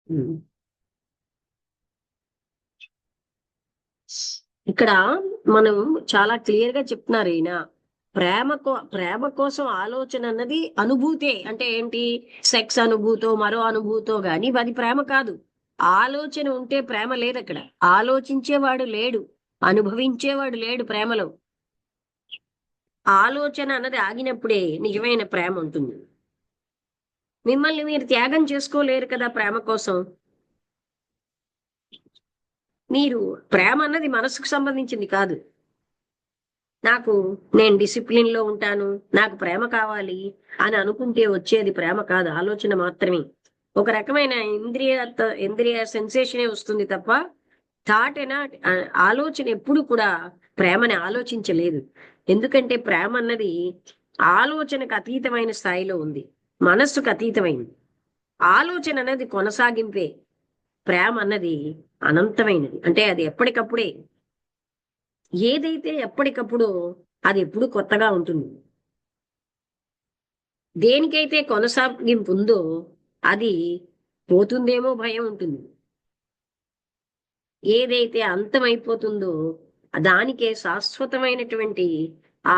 ఉమ్. ఇక్కడ మనం చాలా క్లియర్ గా చెప్తున్నారు ఈయన. ప్రేమ కోసం ఆలోచన అన్నది అనుభూతే. అంటే ఏంటి? సెక్స్ అనుభూతో మరో అనుభూతో గాని అది ప్రేమ కాదు. ఆలోచన ఉంటే ప్రేమ లేదు అక్కడ. ఆలోచించేవాడు లేడు, అనుభవించేవాడు లేడు ప్రేమలో. ఆలోచన అన్నది ఆగినప్పుడే నిజమైన ప్రేమ ఉంటుంది. మిమ్మల్ని మీరు త్యాగం చేసుకోలేరు కదా ప్రేమ కోసం. మీరు ప్రేమ అన్నది మనసుకు సంబంధించింది కాదు. నాకు నేను డిసిప్లిన్ లో ఉంటాను, నాకు ప్రేమ కావాలి అని అనుకుంటే వచ్చేది ప్రేమ కాదు, ఆలోచన మాత్రమే. ఒక రకమైన ఇంద్రియ సెన్సేషనే వస్తుంది తప్ప థాట్ అయినా ఆలోచన ఎప్పుడు కూడా ప్రేమని ఆలోచించలేదు. ఎందుకంటే ప్రేమ అన్నది ఆలోచనకు అతీతమైన స్థాయిలో ఉంది, మనస్సుకు అతీతమైనది. ఆలోచన అనేది కొనసాగింపే. ప్రేమ అన్నది అనంతమైనది. అంటే అది ఎప్పటికప్పుడే. ఏదైతే ఎప్పటికప్పుడు అది ఎప్పుడు కొత్తగా ఉంటుంది. దేనికైతే కొనసాగింపు ఉందో అది పోతుందేమో భయం ఉంటుంది. ఏదైతే అంతమైపోతుందో దానికే శాశ్వతమైనటువంటి ఆ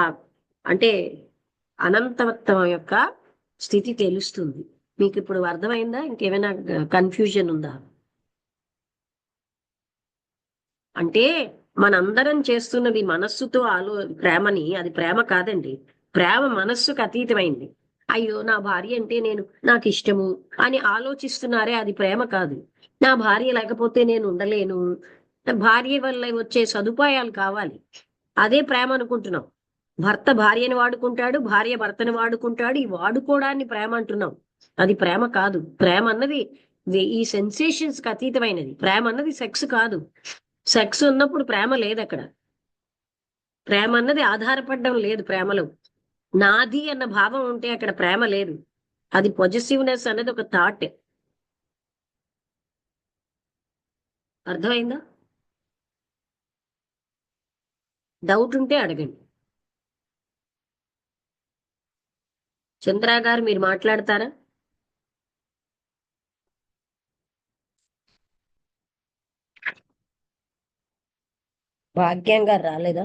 అంటే అనంతత్వం యొక్క స్థితి తెలుస్తుంది. మీకు ఇప్పుడు అర్థమైందా? ఇంకేమైనా కన్ఫ్యూజన్ ఉందా? అంటే మనందరం చేస్తున్నది మనస్సుతో ప్రేమని, అది ప్రేమ కాదండి. ప్రేమ మనస్సుకు అతీతమైంది. అయ్యో నా భార్య అంటే నాకు ఇష్టము అని ఆలోచిస్తున్నారే, అది ప్రేమ కాదు. నా భార్య లేకపోతే నేను ఉండలేను, నా భార్య వల్ల వచ్చే సదుపాయాలు కావాలి, అదే ప్రేమ అనుకుంటున్నాం. భర్త భార్యని వాడుకుంటాడు, భార్య భర్తని వాడుకుంటాడు, ఈ వాడుకోవడాన్ని ప్రేమ అంటున్నాం. అది ప్రేమ కాదు. ప్రేమ అన్నది ఈ సెన్సేషన్స్ కి అతీతమైనది. ప్రేమ అన్నది సెక్స్ కాదు. సెక్స్ ఉన్నప్పుడు ప్రేమ లేదు అక్కడ. ప్రేమ అన్నది ఆధారపడడం లేదు ప్రేమలో. నాది అన్న భావం ఉంటే అక్కడ ప్రేమ లేదు. అది పొజెసివ్నెస్ అనేది ఒక థాట్. అర్థమైందా? డౌట్ ఉంటే అడగండి. చంద్ర గారు మీరు మాట్లాడతారా? భాగ్యం గారు రాలేదా?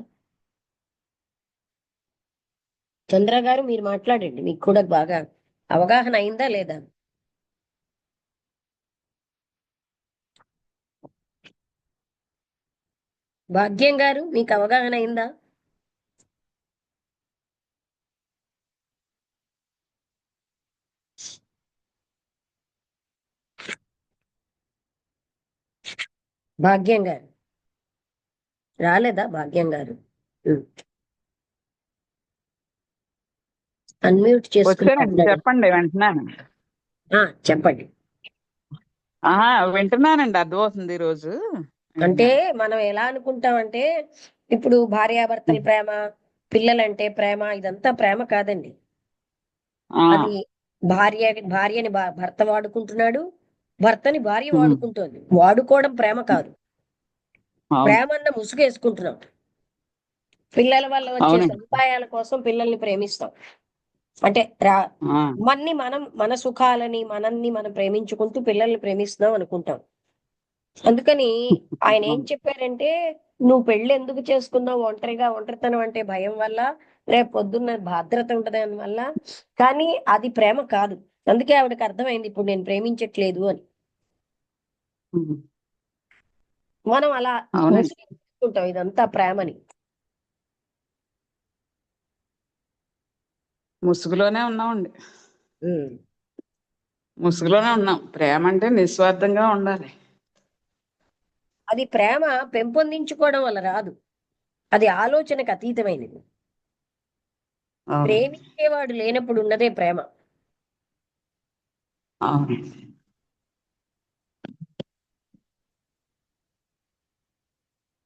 చంద్ర గారు మీరు మాట్లాడండి, మీకు కూడా బాగా అవగాహన అయిందా లేదా? భాగ్యం గారు మీకు అవగాహన అయిందా? భాగ్యం గారు రాలేదా? భాగ్యం గారు అన్మ్యూట్ చేసుకుని వచ్చానండి, మాట్లాడండి. చెప్పండి, వింటున్నాను. చెప్పండి. వింటున్నానండి, అర్థమవుతుంది ఈరోజు. అంటే మనం ఎలా అనుకుంటామంటే ఇప్పుడు భార్యాభర్తల ప్రేమ, పిల్లలంటే ప్రేమ, ఇదంతా ప్రేమ కాదండి. ఆ, అది భార్యని భర్త వాడుకుంటున్నాడు, భర్తని భార్య ఉమ్, వాడుకుంటోంది. వాడుకోవడం ప్రేమ కాదు. అవును, ప్రేమ అన్న ముసుగేసుకుంటున్నాం. పిల్లల వల్ల వచ్చే అవునండి. సదుపాయాల కోసం పిల్లల్ని ప్రేమిస్తాం. అంటే ఆ, మన సుఖాలని మనం ప్రేమించుకుంటూ పిల్లల్ని ప్రేమిస్తున్నాం అనుకుంటాం. అందుకని ఆయన ఏం అవును. చెప్పారంటే, నువ్వు పెళ్లి ఎందుకు చేసుకున్నావు? ఒంటరితనం అంటే భయం వల్ల, రేపు పొద్దున్న భద్రత ఉంటది అని వల్ల. కానీ అది ప్రేమ కాదు. అందుకే ఆవిడకి అర్థమైంది ఇప్పుడు నేను ప్రేమించట్లేదు అని. ఉమ్, మనం అలా అవునండి. మోసుకుంటాం ఇదంతా ప్రేమని. ముసుగులోనే ఉన్నామండి. ఉమ్. ముసుగులోనే ఉన్నాం. ప్రేమ అంటే నిస్వార్థంగా ఉండాలి. అది ప్రేమ పెంపొందించుకోవడం వల్ల రాదు. అది ఆలోచనకు అతీతమైనది. అవునండి. ప్రేమించేవాడు లేనప్పుడు ఉన్నదే ప్రేమ. అవునండి.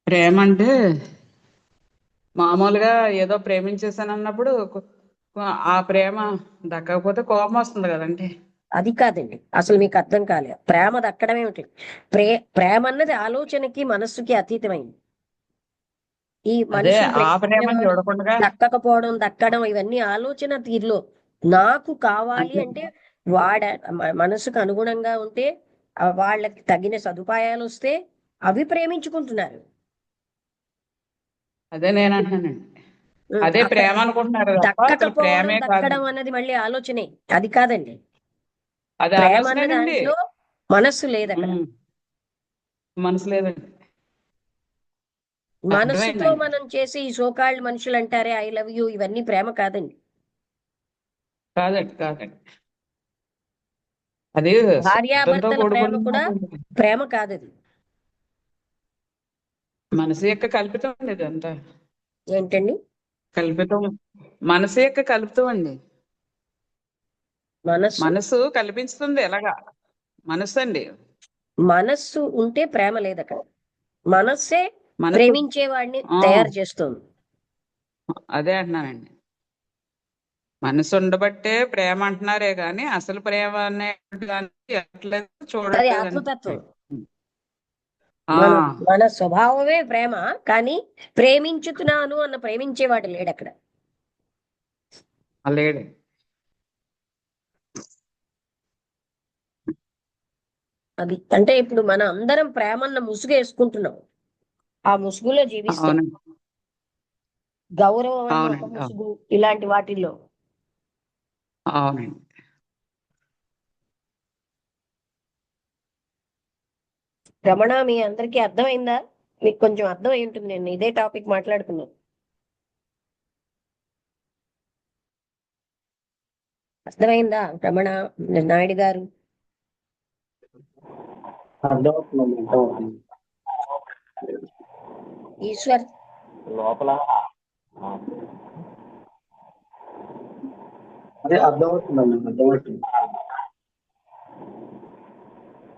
ప్రేమ అంటే మామూలుగా ఏదో ప్రేమించేసాను అన్నప్పుడు ఆ ప్రేమ దక్కకపోతే కోపం వస్తుంది కదండి. అది కాదండి, అసలు మీకు అర్థం కాలే. ప్రేమ దక్కడమే ఉంటుంది. ప్రేమ అన్నది ఆలోచనకి మనస్సుకి అతీతమైంది. ఈ అదే, మనుషులు ఆ ప్రేమని ప్రేమించేవాడు చూడకుండా దక్కకపోవడం, దక్కడం ఇవన్నీ ఆలోచన తీరులో. నాకు కావాలి అంటే అంటే వాడ మనసుకు అనుగుణంగా ఉంటే వాళ్ళకి తగిన సదుపాయాలు వస్తే అవి ప్రేమించుకుంటున్నారు. అదే నేను అంటున్నానండి. అదే అక్కడ ప్రేమ అనుకుంటున్నారు తప్ప అసలు దక్కకపోవడం ప్రేమే కాదు. దక్కడం అన్నది మళ్ళీ ఆలోచనే, అది కాదండి. అది ప్రేమ అన్న ఆలోచనేనండి. దాంట్లో మనస్సు లేదు అక్కడ. మనసు లేదండి. మనస్సుతో అర్థమైందండి. మనం చేసే ఈ సోకాళ్ళు మనుషులు అంటారే ఐ లవ్ యూ, ఇవన్నీ ప్రేమ కాదండి. కాదండి, కాదండి. అది స్వార్థంతో భార్యాభర్తల ప్రేమ కూడా కూడుకున్న ప్రేమ కాదది. మనసు యొక్క కల్పితం అండి ఇదంతా. ఏంటండి? కల్పితం. మనసు యొక్క కల్పితం అండి. మనస్సు మనసు కల్పించుతుంది ఎలాగా. మనసు అండి. మనస్సు ఉంటే ప్రేమ లేదు అక్కడ. మనస్సే మనసు. ప్రేమించే వాడిని ఆ, తయారు చేస్తుంది. అదే అంటున్నానండి. మనసు ఉండబట్టే ప్రేమ అంటున్నారే గాని అసలు ప్రేమ అనే దాన్ని ఎట్లేదు అది చూడట్లేదండి. ఆత్మతత్వం. ఆ, మన మన స్వభావమే ప్రేమ, కానీ ప్రేమించుతున్నాను అన్న ప్రేమించేవాడు లేడు అక్కడ. లేడు. అది అంటే ఇప్పుడు మన అందరం ప్రేమన్న ముసుగు వేసుకుంటున్నాం, ఆ ముసుగులో జీవిస్తాం. అవునండి, గౌరవం అన్న ఒక అవునండి, ముసుగు, ఇలాంటి వాటిల్లో. అవునండి. రమణ, మీ అందరికీ అర్థమైందా? మీకు కొంచెం అర్థం అయి ఉంటుంది, నేను ఇదే టాపిక్ మాట్లాడుకున్నాను. అర్థమైందా రమణ, నాయుడు గారు? అర్థమవుతుందండి, అర్థమవుతుంది. ఈశ్వర్? లోపల అదే అర్థమవుతుందండి, అర్థమవుతుంది.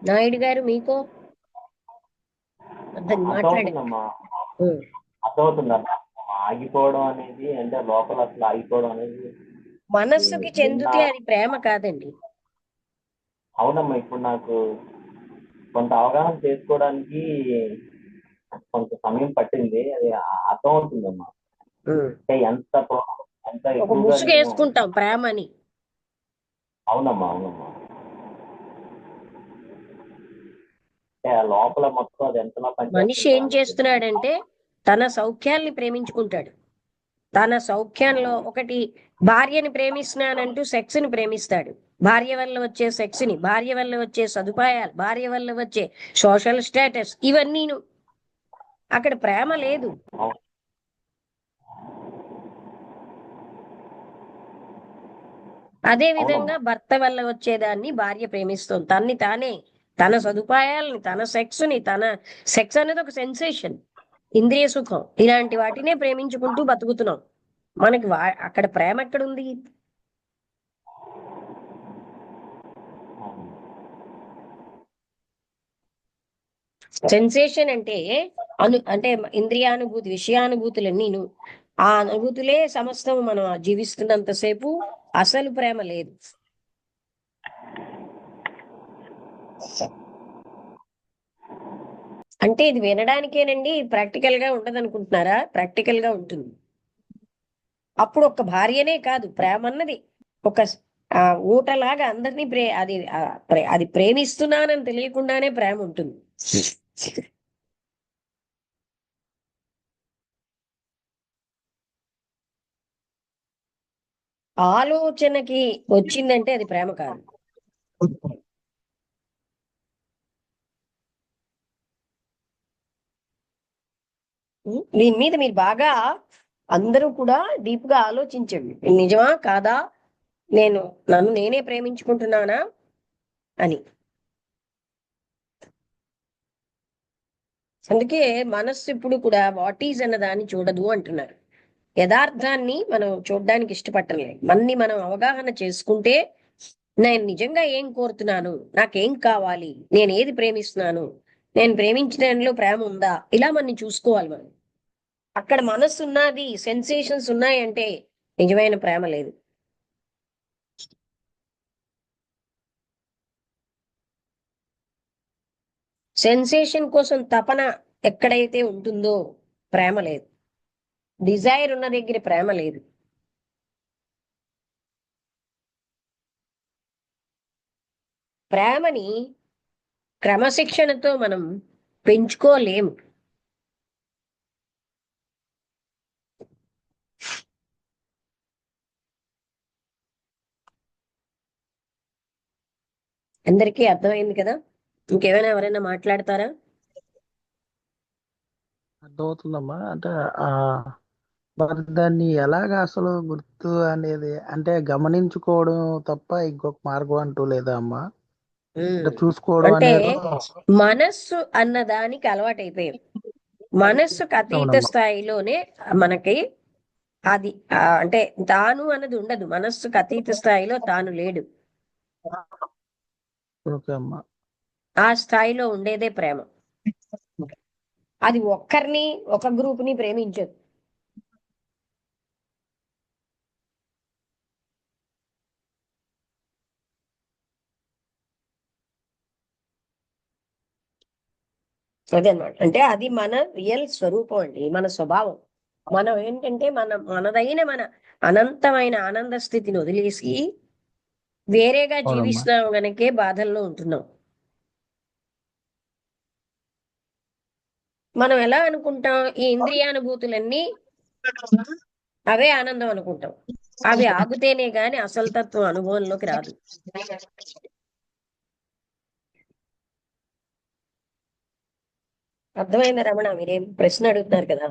నాయుడు గారు మీకు అర్థం మాట్లాడండి. అర్థమవుతుందమ్మా, అర్థమవుతుందమ్మా. ఆగిపోవడం అనేది అంటే లోపల అసలు ఆగిపోవడం అనేది మనస్సుకి చెందితే అది ప్రేమ కాదండి. అవునమ్మా. ఇప్పుడు నాకు కొంత అవగాహన చేసుకోవడానికి కొంత సమయం పట్టింది. అది అర్థమవుతుందమ్మా. అంటే ఎంత ఎంత ఒక ఎక్కువగా ముసుగు నేను. వేసుకుంటాం ప్రేమని. అవునమ్మా, అవునమ్మా. అంటే ఆ లోపల మొత్తం అది ఎంతలా మనిషి ఏం పనిచేస్తుందా. చేస్తున్నాడంటే తన సౌఖ్యాల్ని ప్రేమించుకుంటాడు. తన సౌఖ్యంలో ఒకటి, భార్యని ప్రేమిస్తున్నానంటూ సెక్స్ ని ప్రేమిస్తాడు. భార్య వల్ల వచ్చే సెక్స్ ని, భార్య వల్ల వచ్చే సదుపాయాలు, భార్య వల్ల వచ్చే సోషల్ స్టేటస్, ఇవన్నీ అక్కడ ప్రేమ లేదు. అవును. అదే విధంగా అవునమ్మా. భర్త వల్ల వచ్చేదాన్ని భార్య ప్రేమిస్తుంది. తన్ని తానే, తన సదుపాయాలని, తన సెక్స్ ని, తన సెక్స్ అనేది ఒక సెన్సేషన్, ఇంద్రియ సుఖం, ఇలాంటి వాటినే ప్రేమించుకుంటూ బతుకుతున్నాం. మనకి అక్కడ ప్రేమ ఎక్కడుంది? అవును. సెన్సేషన్ అంటే అంటే ఇంద్రియానుభూతి, విషయానుభూతులన్నీను. ఆ అనుభూతులే సమస్తం మనం జీవిస్తున్నంతసేపు అసలు ప్రేమ లేదు. అంటే ఇది వినడానికేనండి, ప్రాక్టికల్ గా ఉండదు అనుకుంటున్నారా? ప్రాక్టికల్ గా ఉంటుంది. అప్పుడు ఒక భార్యనే కాదు, ప్రేమ అన్నది ఒక ఊటలాగా అందరినీ అది ప్రేమిస్తున్నానని తెలియకుండానే ప్రేమ ఉంటుంది. ఆలోచనకి వచ్చిందంటే అది ప్రేమ కాదు. దీని మీద మీరు బాగా అందరూ కూడా డీప్ గా ఆలోచించండి. నిజమా కాదా, నన్ను నేనే ప్రేమించుకుంటున్నానా అని. అందుకే మనస్సు ఇప్పుడు కూడా వాట్ ఈజ్ అన్న దాన్ని చూడదు అంటున్నారు. యథార్థాన్ని మనం చూడడానికి ఇష్టపడలేదు. మనం అవగాహన చేసుకుంటే, నేను నిజంగా ఏం కోరుతున్నాను, నాకేం కావాలి, నేను ఏది ప్రేమిస్తున్నాను, నేను ప్రేమించిన దానిలో ప్రేమ ఉందా, ఇలా మనం చూసుకోవాలి. మనం అక్కడ మనస్సు ఉన్నది, సెన్సేషన్స్ ఉన్నాయంటే నిజమైన ప్రేమ లేదు. సెన్సేషన్ కోసం తపన ఎక్కడైతే ఉంటుందో ప్రేమ లేదు. డిజైర్ ఉన్న దగ్గర ప్రేమ లేదు. ప్రేమని క్రమశిక్షణతో మనం పెంచుకోలేము. అందరికీ అర్థమైంది కదా? ఇంకేమైనా ఎవరైనా మాట్లాడతారా? అర్థమవుతుందమ్మా. అంటే ఆ మరి దాన్ని ఎలాగ అసలు గుర్తు అనేది అంటే గమనించుకోవడం తప్ప ఇంకొక మార్గం అంటూ లేదా అమ్మా? అంటే చూసుకోవడం అంటే అనేది. మనస్సు అన్న దానికి అలవాటైపోయాం. మనస్సుకు అతీత అవునమ్మా. స్థాయిలోనే మనకి అది అంటే తాను అన్నది ఉండదు. మనస్సుకు అతీత స్థాయిలో తాను లేడు. ఓకే అమ్మా. ఆ స్థాయిలో ఉండేదే ప్రేమ. అది ఒక్కరిని ఒక గ్రూప్ ని ప్రేమించదు. అదనమాట. అంటే అది మన రియల్ స్వరూపం అండి, మన స్వభావం. మనం ఏంటంటే మనదైన మన అనంతమైన ఆనంద స్థితిని వదిలేసి వేరేగా అవునమ్మా. జీవిస్తున్నాం గనకే బాధల్లో ఉంటున్నాం. మనం ఎలా అనుకుంటాం? ఈ ఇంద్రియానుభూతులన్నీ అవే ఆనందం అనుకుంటాం. అవి ఆగితేనే గాని అసలు తత్వం అనుభవంలోకి రాదు. అర్థమైందా రమణ? మీరేం ప్రశ్న అడుగుతున్నారు కదా?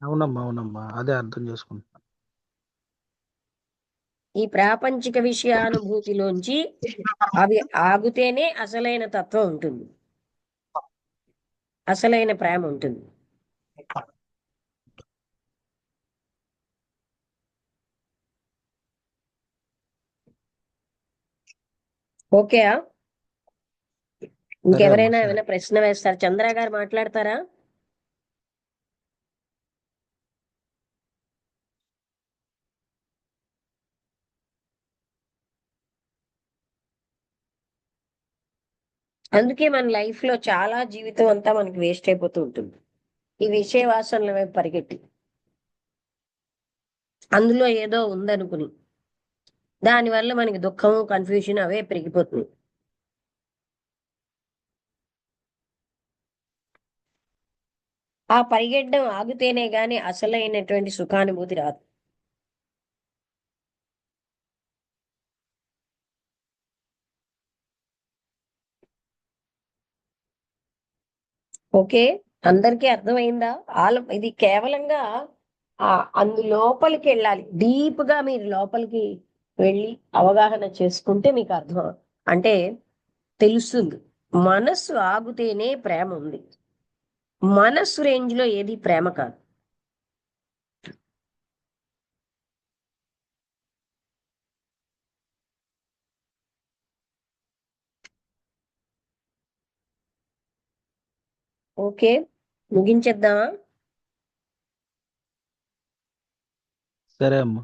అవునమ్మా. అవునమ్మా, అదే అర్థం చేసుకుంటున్నా. ఈ ప్రాపంచిక విషయానుభూతిలోంచి అవి ఆగితేనే అసలైన తత్వం ఉంటుంది, అసలైన ప్రేమ ఉంటుంది. ఓకే. సరే అమ్మా, ఇంకెవరైనా సరే. ఏమైనా ప్రశ్న వేస్తారు? చంద్ర గారు మాట్లాడతారా? అందుకే మన లైఫ్ లో చాలా జీవితం అంతా మనకి వేస్ట్ అయిపోతూ ఉంటుంది ఈ విషయ వాసనల వైపు పరిగెట్టి. అందులో ఏదో ఉందనుకుని దానివల్ల మనకి దుఃఖము, కన్ఫ్యూజన్ అవే పెరిగిపోతుంది. ఆ పరిగెట్టడం ఆగితేనే గాని అసలైనటువంటి సుఖానుభూతి రాదు. ఓకే, అందరికీ అర్థమైందా? ఇది కేవలంగా లోపలికి వెళ్ళాలి, డీప్ గా మీరు లోపలికి వెళ్ళి అవగాహన చేసుకుంటే మీకు అర్థం, అంటే తెలుస్తుంది. మనస్సు ఆగితేనే ప్రేమ ఉంది. మనస్సు రేంజ్ లో ఏది ప్రేమ కాదు. ఓకే, ముగించేద్దామా? సరే అమ్మా.